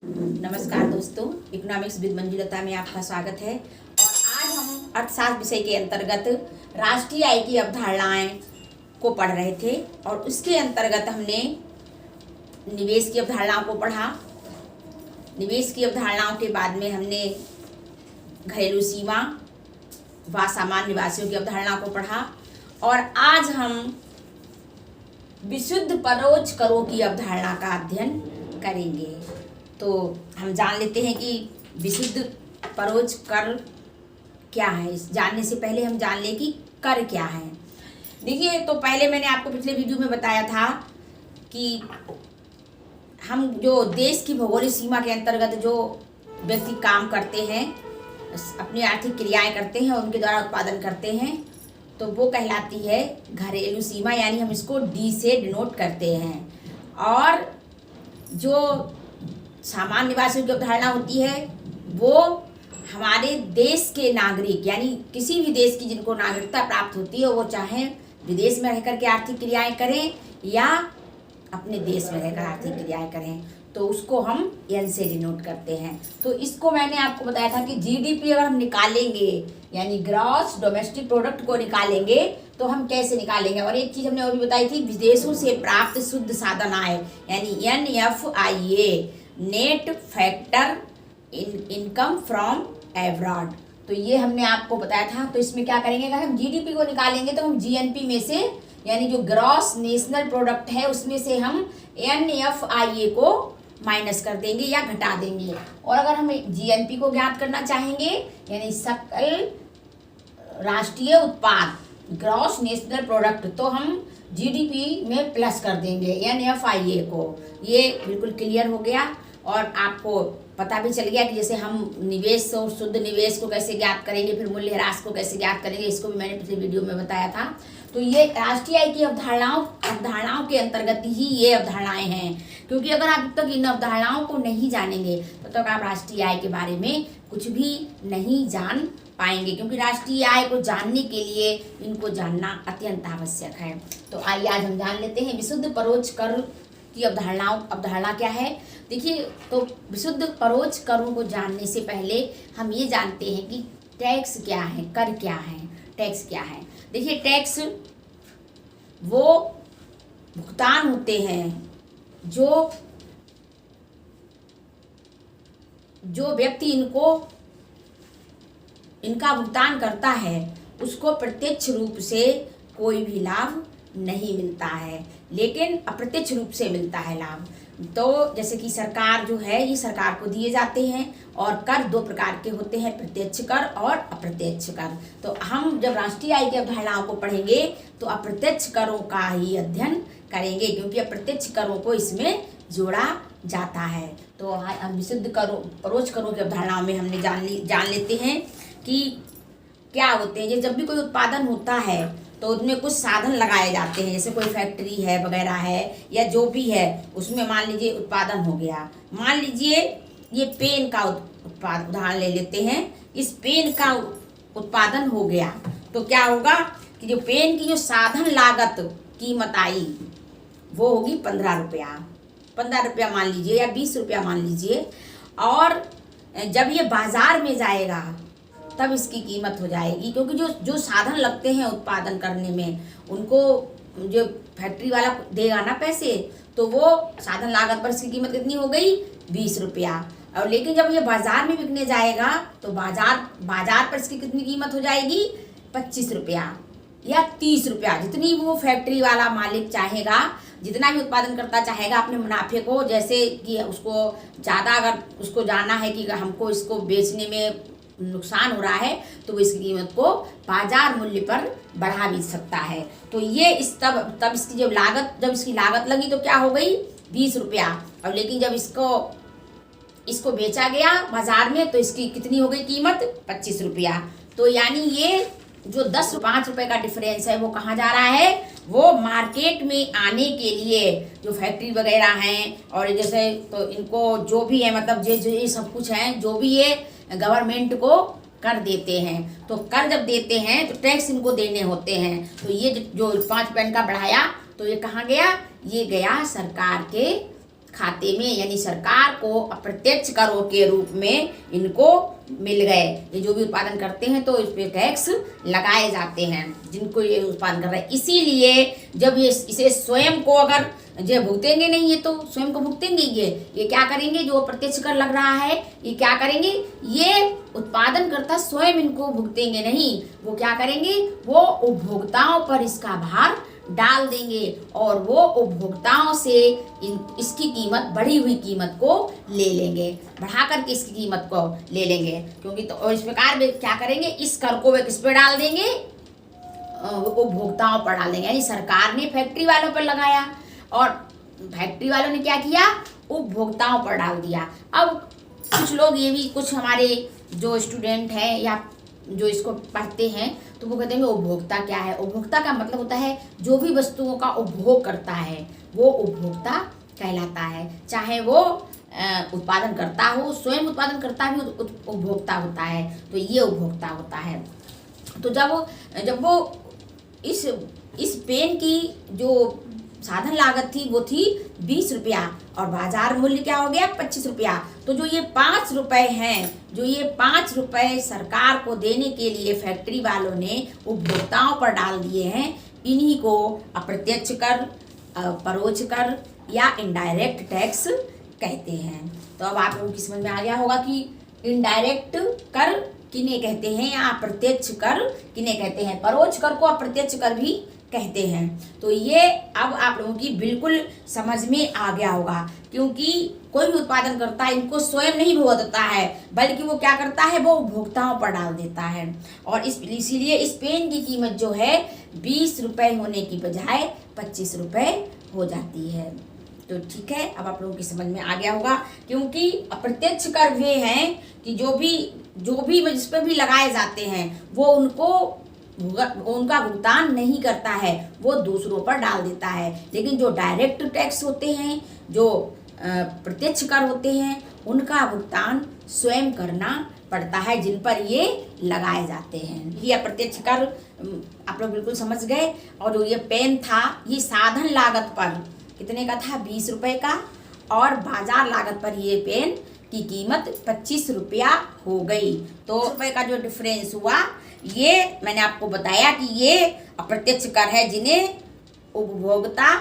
नमस्कार दोस्तों, economics with Manjulata में आपका स्वागत है। और आज हम अर्थशास्त्र विषय के अंतर्गत राष्ट्रीय आय की अवधारणाएं को पढ़ रहे थे और उसके अंतर्गत हमने निवेश की अवधारणाओं को पढ़ा। निवेश की अवधारणाओं के बाद में हमने घरेलू सीमा व सामान्य निवासियों की अवधारणा को पढ़ा और आज हम विशुद्ध परोक्ष करों की अवधारणा का अध्ययन करेंगे। तो हम जान लेते हैं कि विशुद्ध परोक्ष कर क्या है। जानने से पहले हम जान लें कि कर क्या है। देखिए, तो पहले मैंने आपको पिछले वीडियो में बताया था कि हम जो देश की भौगोलिक सीमा के अंतर्गत जो व्यक्ति काम करते हैं, अपनी आर्थिक क्रियाएं करते हैं और उनके द्वारा उत्पादन करते हैं, तो वो कहलाती है घरेलू सीमा, यानी हम इसको डी से डिनोट करते हैं। और जो सामान्य निवासियों की अवधारणा होती है वो हमारे देश के नागरिक, यानी किसी भी देश की जिनको नागरिकता प्राप्त होती है, वो चाहे विदेश में रहकर के आर्थिक क्रियाएं करें या अपने देश में रहकर आर्थिक क्रियाएं करें, तो उसको हम एन से डिनोट करते हैं। तो इसको मैंने आपको बताया था कि जीडीपी अगर हम निकालेंगे, यानी ग्रॉस डोमेस्टिक प्रोडक्ट को निकालेंगे, तो हम कैसे निकालेंगे। और एक चीज़ हमने और भी बताई थी, विदेशों से प्राप्त शुद्ध साधन आय, यानी NFIA, net factor income from abroad. तो ये हमने आपको बताया था। तो इसमें क्या करेंगे, अगर हम जीडीपी को निकालेंगे तो हम जीएनपी में से, यानी जो ग्रॉस नेशनल प्रोडक्ट है, उसमें से हम NFIA को माइनस कर देंगे या घटा देंगे। और अगर हम जीएनपी को ज्ञात करना चाहेंगे, यानी सकल राष्ट्रीय उत्पाद, ग्रॉस नेशनल प्रोडक्ट, तो हम जीडीपी में प्लस कर देंगे NFIA को। ये बिल्कुल क्लियर हो गया और आपको पता भी चल गया कि जैसे हम निवेश और शुद्ध निवेश को कैसे ज्ञात करेंगे, फिर मूल्य ह्रास को कैसे ज्ञात करेंगे, इसको भी मैंने पिछले वीडियो में बताया था। तो ये राष्ट्रीय आय की अवधारणाओं के अंतर्गत ही ये अवधारणाएं हैं, क्योंकि अगर आप जब तक इन अवधारणाओं को नहीं जानेंगे तब तक आप राष्ट्रीय आय के बारे में कुछ भी नहीं जान पाएंगे, क्योंकि राष्ट्रीय आय को जानने के लिए इनको जानना अत्यंत आवश्यक है। तो आइए आज हम जान लेते हैं विशुद्ध परोक्ष कर की अवधारणा क्या है। देखिए, तो विशुद्ध परोक्ष करों को जानने से पहले हम ये जानते हैं कि टैक्स क्या है, कर क्या है, टैक्स क्या है। देखिए, टैक्स वो भुगतान होते हैं जो व्यक्ति इनका भुगतान करता है, उसको प्रत्यक्ष रूप से कोई भी लाभ नहीं मिलता है, लेकिन अप्रत्यक्ष रूप से मिलता है लाभ। तो जैसे कि सरकार जो है, ये सरकार को दिए जाते हैं। और कर दो प्रकार के होते हैं, प्रत्यक्ष कर और अप्रत्यक्ष कर। तो हम जब राष्ट्रीय आय की अवधारणाओं को पढ़ेंगे तो अप्रत्यक्ष करों का ही अध्ययन करेंगे, क्योंकि अप्रत्यक्ष करों को इसमें जोड़ा जाता है। तो हम विशुद्ध परोक्ष करों की अवधारणाओं में हमने जान लेते हैं कि क्या होते हैं। जब भी कोई उत्पादन होता है तो उसमें कुछ साधन लगाए जाते हैं, जैसे कोई फैक्ट्री है वगैरह है या जो भी है, उसमें मान लीजिए उत्पादन हो गया। मान लीजिए ये पेन का उदाहरण ले लेते हैं। इस पेन का उत्पादन हो गया तो क्या होगा कि जो पेन की जो साधन लागत कीमत आई वो होगी 15 रुपया मान लीजिए, या 20 रुपया मान लीजिए। और जब ये बाजार में जाएगा तब इसकी कीमत हो जाएगी, क्योंकि जो साधन लगते हैं उत्पादन करने में, उनको जो फैक्ट्री वाला देगा ना पैसे, तो वो साधन लागत पर इसकी कीमत कितनी हो गई, 20 रुपया। और लेकिन जब ये बाजार में बिकने जाएगा तो बाजार पर इसकी कितनी कीमत हो जाएगी, 25 रुपया या 30 रुपया। जितनी वो फैक्ट्री वाला मालिक चाहेगा, जितना भी उत्पादन करता चाहेगा अपने मुनाफे को, जैसे कि उसको ज़्यादा अगर उसको जानना है कि हमको इसको बेचने में नुकसान हो रहा है, तो वो इसकी कीमत को बाजार मूल्य पर बढ़ा भी सकता है। तो ये तब इसकी जब इसकी लागत लगी तो क्या हो गई, 20 रुपया। और लेकिन जब इसको बेचा गया बाजार में तो इसकी कितनी हो गई कीमत, 25 रुपया। तो यानी ये जो 5 रुपए का डिफरेंस है वो कहाँ जा रहा है, वो मार्केट में आने के लिए जो फैक्ट्री वगैरह हैं और जैसे, तो इनको जो भी है, मतलब ये सब कुछ है, जो भी ये गवर्नमेंट को कर देते हैं। तो कर जब देते हैं तो टैक्स इनको देने होते हैं। तो ये जो 5 रुपये का बढ़ाया तो ये कहाँ गया, ये गया सरकार के खाते में, यानी सरकार को अप्रत्यक्ष करों के रूप में इनको मिल गए। ये जो भी उत्पादन करते हैं तो इस पे टैक्स लगाए जाते हैं, जिनको ये उत्पादन कर रहे हैं। इसीलिए जब ये इसे स्वयं को अगर जो भुगतेंगे नहीं, ये तो स्वयं को भुगतेंगे, ये क्या करेंगे, जो अप्रत्यक्ष कर लग रहा है ये क्या करेंगे, ये उत्पादन करता स्वयं इनको भुगतेंगे नहीं, वो क्या करेंगे, वो उपभोक्ताओं पर इसका भार डाल देंगे और वो उपभोक्ताओं से इसकी कीमत, बढ़ी हुई कीमत को ले लेंगे, बढ़ा करके इसकी कीमत को ले लेंगे। क्योंकि तो और इस प्रकार वे क्या करेंगे, इस कर को वे किस पे डाल देंगे, उपभोक्ताओं पर डाल देंगे। यानी सरकार ने फैक्ट्री वालों पर लगाया और फैक्ट्री वालों ने क्या किया, उपभोक्ताओं पर डाल दिया। अब कुछ लोग ये भी, कुछ हमारे जो स्टूडेंट हैं या जो इसको पढ़ते हैं तो वो कहते हैं उपभोक्ता क्या है। उपभोक्ता का मतलब होता है जो भी वस्तुओं का उपभोग करता है वो उपभोक्ता कहलाता है। चाहे वो उत्पादन करता हो, स्वयं उत्पादन करता भी उपभोक्ता होता है, तो ये उपभोक्ता होता है। तो जब वो इस पेन की जो साधन लागत थी वो थी 20 रुपया और बाजार मूल्य क्या हो गया, 25 रुपया। तो जो ये 5 रुपए हैं, जो ये 5 रुपए सरकार को देने के लिए फैक्ट्री वालों ने उपभोक्ताओं पर डाल दिए हैं, इन्हीं को अप्रत्यक्ष कर, परोक्ष कर या इनडायरेक्ट टैक्स कहते हैं। तो अब आप लोगों की समझ में आ गया होगा कि इनडायरेक्ट कर किन्हें कहते हैं या अप्रत्यक्ष कर किन्हें कहते हैं। परोक्ष कर को अप्रत्यक्ष कर भी कहते हैं। तो ये अब आप लोगों की बिल्कुल समझ में आ गया होगा, क्योंकि कोई भी उत्पादन करता है इनको स्वयं नहीं भुगतता है, बल्कि वो क्या करता है, वो उपभोक्ताओं पर डाल देता है। और इसीलिए इस पेन की कीमत जो है 20 रुपये होने की बजाय 25 रुपये हो जाती है। तो ठीक है, अब आप लोगों की समझ में आ गया होगा, क्योंकि अप्रत्यक्ष कर वे हैं कि जो भी जिस पर भी लगाए जाते हैं वो उनका भुगतान नहीं करता है, वो दूसरों पर डाल देता है। लेकिन जो डायरेक्ट टैक्स होते हैं, जो प्रत्यक्ष कर होते हैं, उनका भुगतान स्वयं करना पड़ता है, जिन पर ये लगाए जाते हैं। ये अप्रत्यक्ष कर आप लोग बिल्कुल समझ गए। और जो ये पेन था ये साधन लागत पर कितने का था, 20 रुपये का, और बाजार लागत पर ये पेन की कीमत 25 रुपया हो गई। तो रुपये का जो डिफरेंस हुआ, ये मैंने आपको बताया कि ये अप्रत्यक्ष कर है जिन्हें उपभोक्ता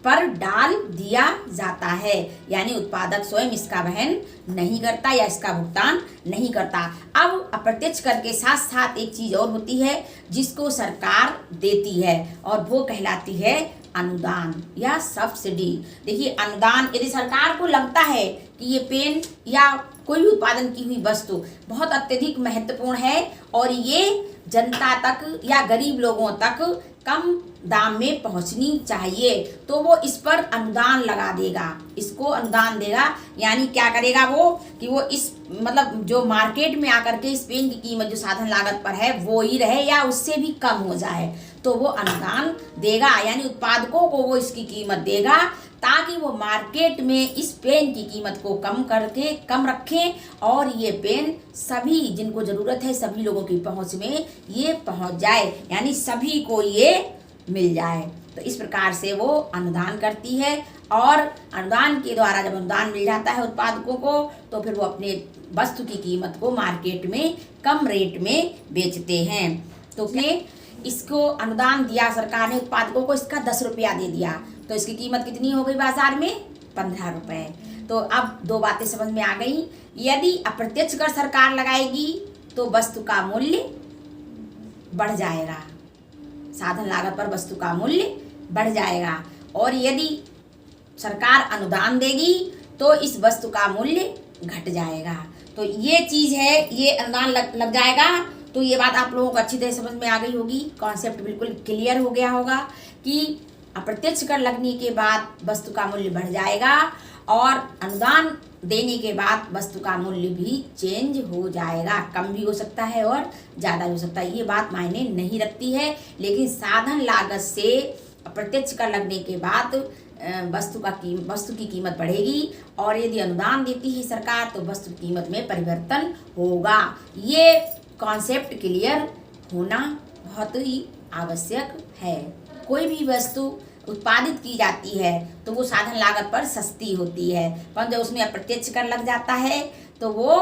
पर डाल दिया जाता है, यानी उत्पादक स्वयं इसका वहन नहीं करता या इसका भुगतान नहीं करता। अब अप्रत्यक्ष कर के साथ साथ एक चीज और होती है जिसको सरकार देती है, और वो कहलाती है अनुदान या सब्सिडी। देखिए, अनुदान यदि सरकार को लगता है कि ये पेन या कोई भी उत्पादन की हुई वस्तु बहुत अत्यधिक महत्वपूर्ण है और ये जनता तक या गरीब लोगों तक कम दाम में पहुंचनी चाहिए, तो वो इस पर अनुदान लगा देगा, इसको अनुदान देगा। यानी क्या करेगा वो कि वो इस मतलब जो मार्केट में आकर के इस पेन की कीमत जो साधन लागत पर है वो ही रहे या उससे भी कम हो जाए, तो वो अनुदान देगा। यानी उत्पादकों को वो इसकी कीमत देगा ताकि वो मार्केट में इस पेन की कीमत को कम रखें और ये पेन सभी जिनको ज़रूरत है सभी लोगों की पहुंच में ये पहुंच जाए, यानी सभी को ये मिल जाए। तो इस प्रकार से वो अनुदान करती है, और अनुदान के द्वारा जब अनुदान मिल जाता है उत्पादकों को, तो फिर वो अपने वस्तु की कीमत को मार्केट में कम रेट में बेचते हैं। तो फिर इसको अनुदान दिया सरकार ने उत्पादकों को, इसका 10 रुपया दे दिया, तो इसकी कीमत कितनी हो गई बाजार में, 15 रुपये। तो अब दो बातें समझ में आ गई। यदि अप्रत्यक्ष कर सरकार लगाएगी तो वस्तु का मूल्य बढ़ जाएगा, साधन लागत पर वस्तु का मूल्य बढ़ जाएगा, और यदि सरकार अनुदान देगी तो इस वस्तु का मूल्य घट जाएगा। तो ये चीज़ है, ये अनुदान लग जाएगा। तो ये बात आप लोगों को अच्छी तरह समझ में आ गई होगी, कॉन्सेप्ट बिल्कुल क्लियर हो गया होगा कि अप्रत्यक्ष कर लगने के बाद वस्तु का मूल्य बढ़ जाएगा और अनुदान देने के बाद वस्तु का मूल्य भी चेंज हो जाएगा, कम भी हो सकता है और ज़्यादा भी हो सकता है। ये बात मायने नहीं रखती है, लेकिन साधन लागत से अप्रत्यक्ष कर लगने के बाद वस्तु की कीमत बढ़ेगी, और यदि अनुदान देती है सरकार तो वस्तु की कीमत में परिवर्तन होगा। ये कॉन्सेप्ट क्लियर होना बहुत ही आवश्यक है। कोई भी वस्तु उत्पादित की जाती है तो वो साधन लागत पर सस्ती होती है, पर जब उसमें अप्रत्यक्ष कर लग जाता है तो वो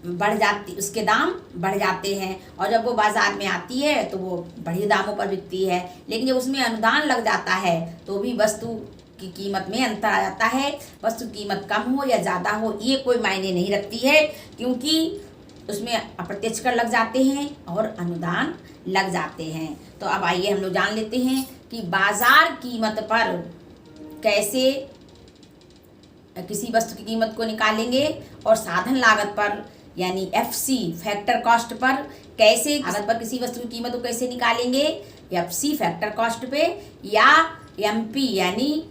बढ़ जाती, उसके दाम बढ़ जाते हैं, और जब वो बाजार में आती है तो वो बढ़ी दामों पर बिकती है। लेकिन जब उसमें अनुदान लग जाता है तो भी वस्तु की कीमत में अंतर आ जाता है। वस्तु कीमत कम हो या ज़्यादा हो ये कोई मायने नहीं रखती है, क्योंकि उसमें अप्रत्यक्ष कर लग जाते हैं और अनुदान लग जाते हैं। तो अब आइए हम लोग जान लेते हैं कि बाजार कीमत पर कैसे किसी वस्तु की कीमत को निकालेंगे, और साधन लागत पर यानी FC फैक्टर कॉस्ट पर कैसे लागत पर किसी वस्तु की कीमत को कैसे निकालेंगे, FC फैक्टर कॉस्ट पे, या MP यानी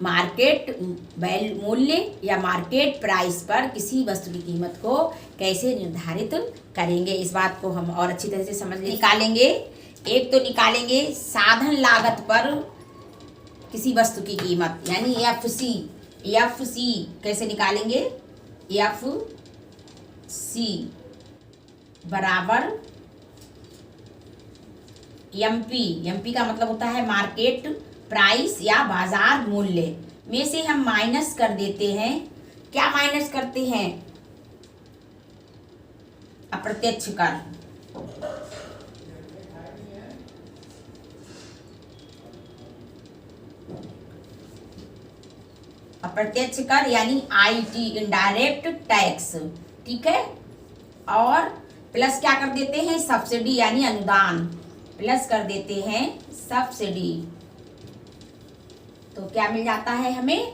मार्केट मूल्य या मार्केट प्राइस पर किसी वस्तु की कीमत को कैसे निर्धारित करेंगे। इस बात को हम और अच्छी तरह से समझ निकालेंगे। एक तो निकालेंगे साधन लागत पर किसी वस्तु की कीमत यानी FC कैसे निकालेंगे, FC बराबर MP का मतलब होता है मार्केट प्राइस या बाजार मूल्य में से हम माइनस कर देते हैं। क्या माइनस करते हैं? अप्रत्यक्ष कर। अप्रत्यक्ष कर यानी IT इनडायरेक्ट टैक्स, ठीक है। और प्लस क्या कर देते हैं? सब्सिडी यानी अनुदान, प्लस कर देते हैं सब्सिडी। तो क्या मिल जाता है हमें?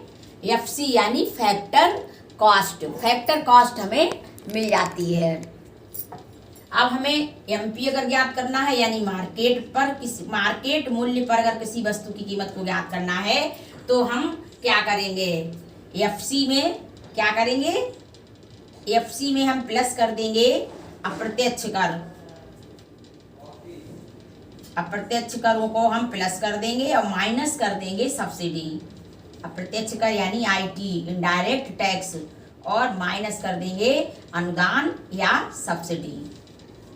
FC यानी फैक्टर कॉस्ट हमें मिल जाती है। अब हमें MP अगर ज्ञात करना है यानी मार्केट मूल्य पर अगर किसी वस्तु की कीमत को ज्ञात करना है तो हम क्या करेंगे? FC में क्या करेंगे? FC में हम प्लस कर देंगे अप्रत्यक्ष करों को हम प्लस कर देंगे और माइनस कर देंगे सब्सिडी। अप्रत्यक्ष कर यानी IT इनडायरेक्ट टैक्स और माइनस कर देंगे अनुदान या सब्सिडी,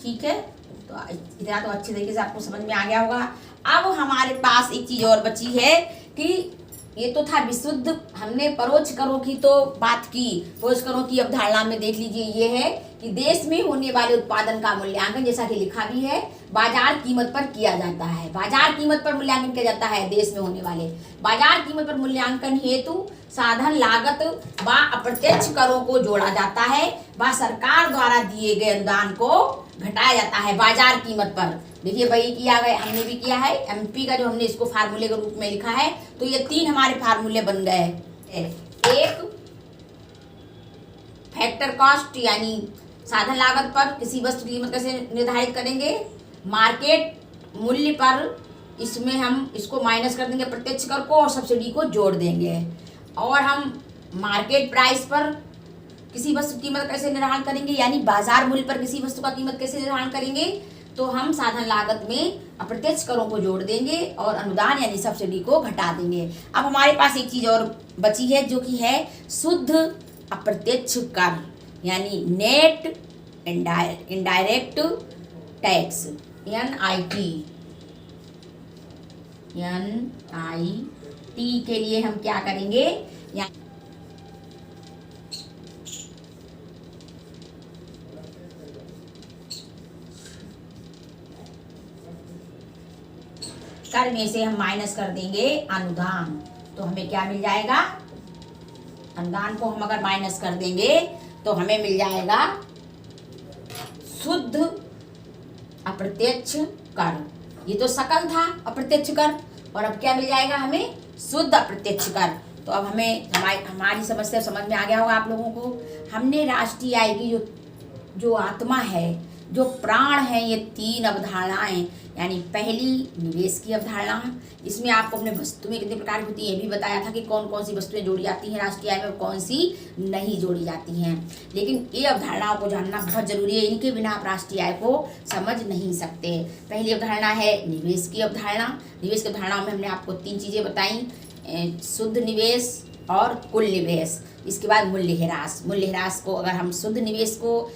ठीक है। तो इतना तो अच्छी तरीके से आपको समझ में आ गया होगा। अब हमारे पास एक चीज और बची है कि ये तो था विशुद्ध, हमने परोक्ष करों की तो बात की। परोक्ष करों की अवधारणा में देख लीजिए ये है कि देश में होने वाले उत्पादन का मूल्यांकन, जैसा कि लिखा भी है, बाजार कीमत पर किया जाता है। बाजार कीमत पर मूल्यांकन किया जाता है देश में होने वाले बाजार कीमत पर मूल्यांकन हेतु साधन लागत व अप्रत्यक्ष करों को जोड़ा जाता है व सरकार द्वारा दिए गए अनुदान को घटाया जाता है बाजार कीमत पर। देखिए वही किया गया, हमने भी किया है। MP का जो हमने इसको फार्मूले के रूप में लिखा है, तो ये 3 हमारे फार्मूले बन गए। एक फैक्टर कॉस्ट यानी साधन लागत पर किसी वस्तु की कीमत कैसे निर्धारित करेंगे, मार्केट मूल्य पर इसमें हम इसको माइनस कर देंगे प्रत्यक्ष कर को और सब्सिडी को जोड़ देंगे, और हम मार्केट प्राइस पर किसी वस्तु की कीमत कैसे निर्धारण करेंगे यानी बाजार मूल्य पर किसी वस्तु का कीमत कैसे निर्धारण करेंगे, तो हम साधन लागत में अप्रत्यक्ष करों को जोड़ देंगे और अनुदान यानी सब्सिडी को घटा देंगे। अब हमारे पास एक चीज और बची है जो कि है शुद्ध अप्रत्यक्ष कर यानी नेट इनडायरेक्ट टैक्स NIT के लिए हम क्या करेंगे, कर में से हम माइनस कर देंगे अनुदान, तो हमें क्या मिल जाएगा? अनुदान को हम अगर माइनस कर देंगे तो हमें मिल जाएगा शुद्ध अप्रत्यक्ष कर। ये तो सकल था अप्रत्यक्ष कर, और अब क्या मिल जाएगा हमें? शुद्ध अप्रत्यक्ष कर। तो अब हमें हमारी समस्या समझ में आ गया होगा आप लोगों को। हमने राष्ट्रीय आय की जो आत्मा है, जो प्राण है, ये 3 अवधारणाएं, यानी पहली निवेश की अवधारणा, इसमें आपको अपने वस्तु में कितने प्रकार की होती है ये भी बताया था कि कौन कौन सी वस्तुएं जोड़ी जाती हैं राष्ट्रीय आय में, कौन सी नहीं जोड़ी जाती हैं। लेकिन ये अवधारणाओं को जानना बहुत जरूरी है, इनके बिना आप राष्ट्रीय आय को समझ नहीं सकते। पहली अवधारणा है निवेश की अवधारणा। निवेश की अवधारणा में हमने आपको 3 चीज़ें बताई, शुद्ध निवेश और कुल निवेश। इसके बाद मूल्यह्रास। मूल्यह्रास को अगर हम शुद्ध निवेश को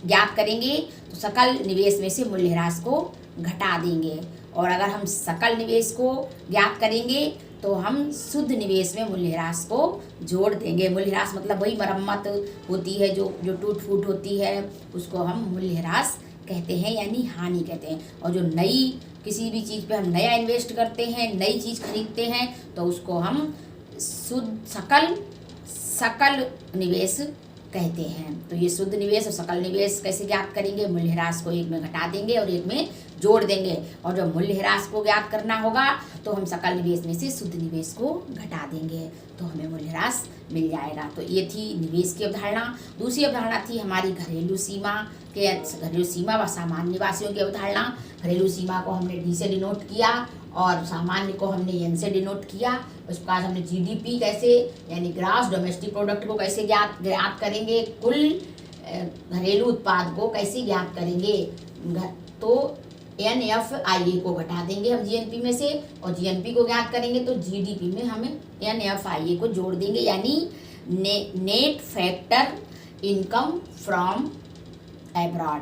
ज्ञात करेंगे तो सकल निवेश में से मूल्यह्रास को घटा देंगे। और अगर हम सकल निवेश को ज्ञात करेंगे तो हम शुद्ध निवेश में मूल्यह्रास को जोड़ देंगे। मूल्यह्रास मतलब वही मरम्मत होती है जो टूट फूट होती है, उसको हम मूल्यह्रास कहते हैं, यानी हानि कहते हैं। और जो नई किसी भी चीज़ पे हम नया इन्वेस्ट करते हैं, नई चीज़ खरीदते हैं, तो उसको हम सकल निवेश कहते हैं। तो ये शुद्ध निवेश और सकल निवेश कैसे ज्ञात करेंगे? मूल्यह्रास को एक में घटा देंगे और एक में जोड़ देंगे। और जब मूल्यह्रास को ज्ञात करना होगा तो हम सकल निवेश में से शुद्ध निवेश को घटा देंगे, तो हमें मूल्यह्रास मिल जाएगा। तो ये थी निवेश की अवधारणा। दूसरी अवधारणा थी हमारी घरेलू सीमा व सामान्य निवासियों की अवधारणा। घरेलू सीमा को हमने डी से डिनोट किया और सामान्य को हमने एन से डिनोट किया। उसके बाद हमने जीडीपी कैसे, यानी ग्रॉस डोमेस्टिक प्रोडक्ट को कैसे ज्ञात करेंगे, कुल घरेलू उत्पाद को कैसे ज्ञात करेंगे। तो NFIA को घटा देंगे हम GNP में से, और GNP को ज्ञात करेंगे तो GDP में हमें NFIA को जोड़ देंगे, यानी net factor income from abroad,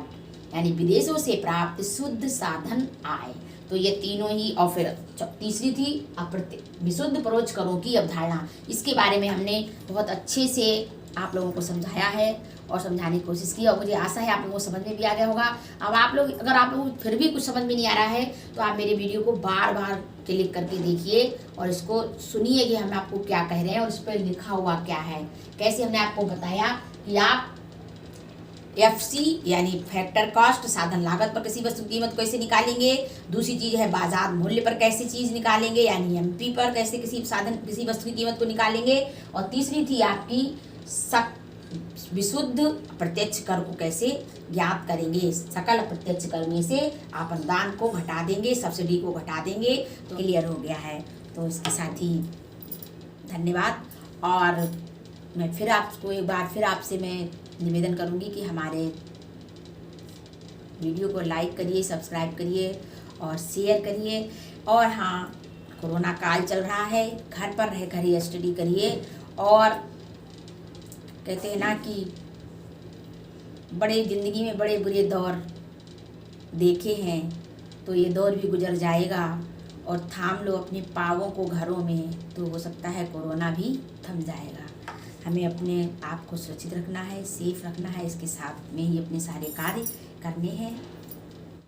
यानी विदेशों से प्राप्त शुद्ध साधन आय। तो ये तीनों ही। और फिर तीसरी थी विशुद्ध परोक्ष करों की अवधारणा। इसके बारे में हमने बहुत अच्छे से आप लोगों को समझाया है और समझाने की कोशिश की, और मुझे आशा है आप लोगों को समझ में भी आ गया होगा। अब अगर आप लोग फिर भी कुछ समझ में नहीं आ रहा है तो आप मेरे वीडियो को बार बार क्लिक करके देखिए और इसको सुनिए कि हम आपको क्या कह रहे हैं और इस पर लिखा हुआ क्या है। कैसे हमने आपको बताया कि आप FC यानी फैक्टर कॉस्ट, साधन लागत पर किसी वस्तु की कीमत कैसे निकालेंगे। दूसरी चीज़ है बाजार मूल्य पर कैसे चीज़ निकालेंगे, यानी MP पर कैसे किसी वस्तु की कीमत को निकालेंगे। और तीसरी थी आपकी विशुद्ध अप्रत्यक्ष कर को कैसे ज्ञात करेंगे। सकल अप्रत्यक्ष कर में से आप अनुदान को घटा देंगे, सब्सिडी को घटा देंगे, तो क्लियर हो गया है। तो इसके साथ ही धन्यवाद। और मैं फिर आपको एक बार फिर आपसे मैं निवेदन करूंगी कि हमारे वीडियो को लाइक करिए, सब्सक्राइब करिए और शेयर करिए। और हाँ, कोरोना काल चल रहा है, घर पर रहकर ही स्टडी करिए। और कहते हैं ना कि बड़े ज़िंदगी में बड़े बुरे दौर देखे हैं, तो ये दौर भी गुजर जाएगा। और थाम लो अपने पाँवों को घरों में, तो हो सकता है कोरोना भी थम जाएगा। हमें अपने आप को सुरक्षित रखना है, सेफ रखना है, इसके साथ में ही अपने सारे कार्य करने हैं।